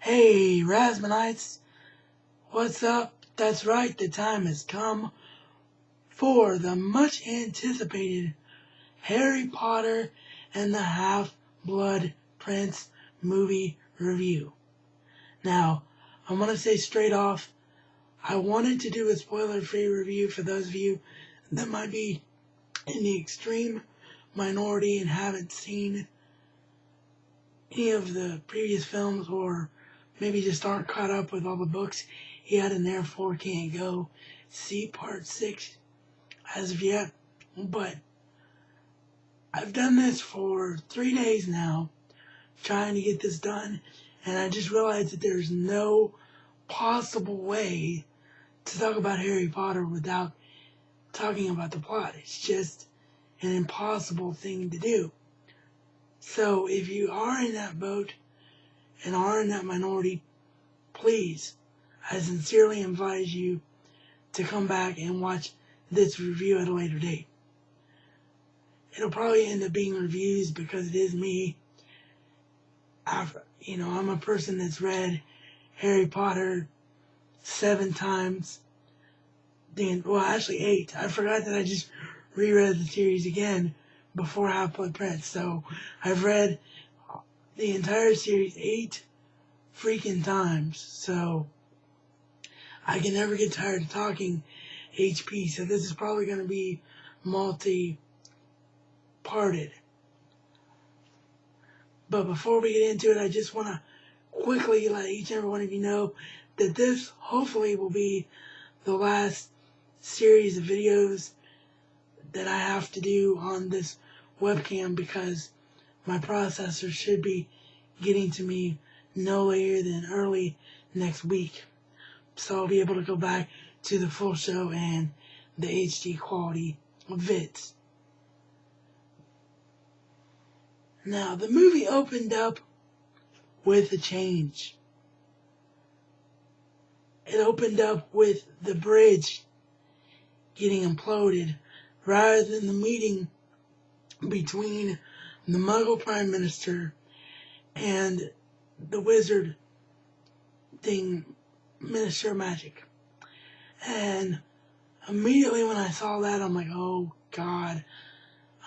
Hey, Rasmanites, what's up? That's right, the time has come for the much anticipated Harry Potter and the Half-Blood Prince movie review. Now, I'm going to say straight off, I wanted to do a spoiler-free review for those of you that might be in the extreme minority and haven't seen any of the previous films, or maybe just aren't caught up with all the books yet and therefore can't go see part 6 as of yet. But I've done this for 3 days now, trying to get this done, and I just realized that there's no possible way to talk about Harry Potter without talking about the plot. It's just an impossible thing to do. So if you are in that boat and are in that minority, please, I sincerely advise you to come back and watch this review at a later date. It'll probably end up being reviews because it is me. I'm a person that's read Harry Potter 7 times. Well, actually 8. I forgot that I just reread the series again before Half-Blood Prince. So I've read the entire series 8 freaking times. So I can never get tired of talking HP. So this is probably going to be multi-parted. But before we get into it, I just want to quickly let each and every one of you know that this hopefully will be the last series of videos that I have to do on this webcam, because my processor should be getting to me no later than early next week. So I'll be able to go back to the full show and the HD quality of vids. Now, the movie opened up with a change. It opened up with the bridge getting imploded rather than the meeting between the Muggle Prime Minister and the wizard thing, Minister of Magic. And immediately when I saw that, I'm like, oh God,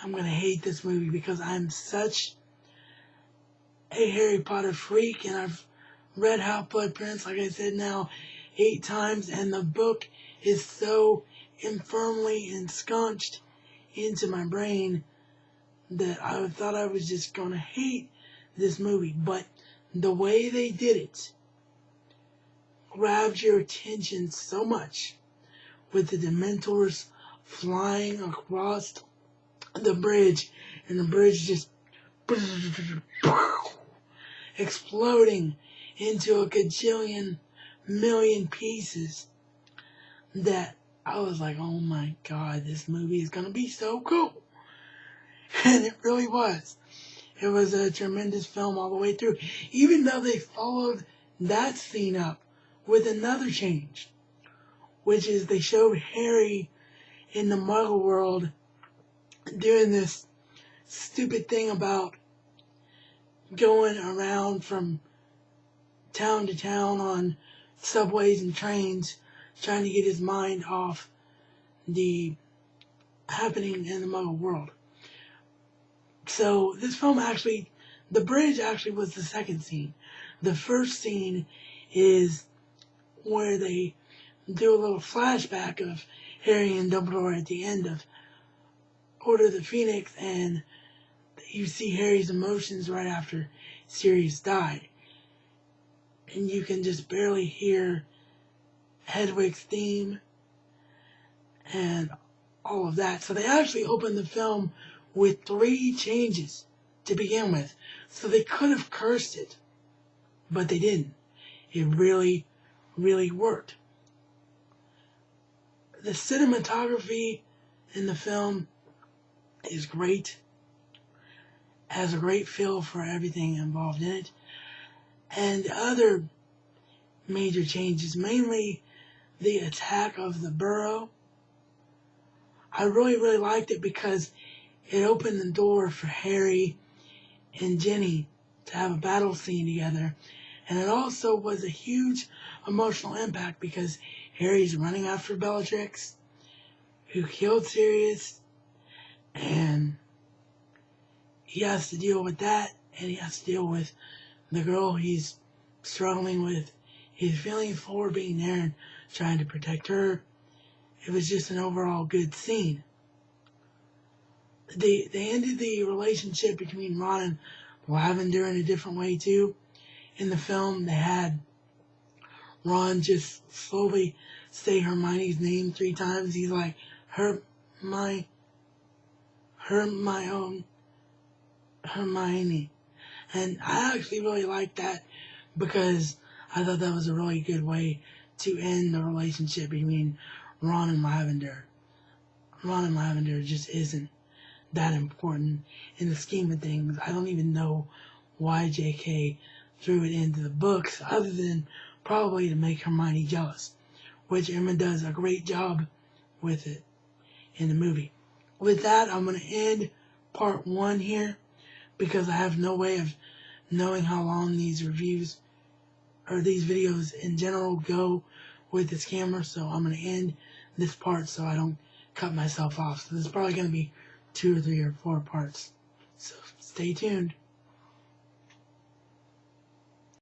I'm going to hate this movie, because I'm such a Harry Potter freak, and I've read Half-Blood Prince, like I said now, 8 times, and the book is so firmly ensconced into my brain that I thought I was just going to hate this movie. But the way they did it grabbed your attention so much, with the Dementors flying across the bridge, and the bridge just exploding into a gajillion million pieces, that I was like, oh my God, this movie is going to be so cool. And it really was. It was a tremendous film all the way through, even though they followed that scene up with another change, which is they showed Harry in the Muggle world doing this stupid thing about going around from town to town on subways and trains, trying to get his mind off the happening in the Muggle world. So this film actually, the bridge actually was the second scene. The first scene is where they do a little flashback of Harry and Dumbledore at the end of Order of the Phoenix, and you see Harry's emotions right after Sirius died. And you can just barely hear Hedwig's theme and all of that. So they actually opened the film with 3 changes to begin with. So they could have cursed it, but they didn't. It really, really worked. The cinematography in the film is great. Has a great feel for everything involved in it. And other major changes, mainly the attack of the Burrow. I really, really liked it because it opened the door for Harry and Ginny to have a battle scene together, And it also was a huge emotional impact because Harry's running after Bellatrix, who killed Sirius, and he has to deal with that, and he has to deal with the girl he's struggling with his feelings for, being there and trying to protect her. It was just an overall good scene. They ended the relationship between Ron and Lavender in a different way too. In the film, they had Ron just slowly say Hermione's name 3 times. He's like, Hermione. And I actually really liked that because I thought that was a really good way to end the relationship between Ron and Lavender. Ron and Lavender just isn't that important in the scheme of things. I don't even know why J.K. threw it into the books other than probably to make Hermione jealous, which Emma does a great job with it in the movie. With that, I'm going to end part 1 here because I have no way of knowing how long these reviews or these videos in general go with this camera, so I'm going to end this part so I don't cut myself off. So this is probably going to be 2 or 3 or 4 parts. So stay tuned.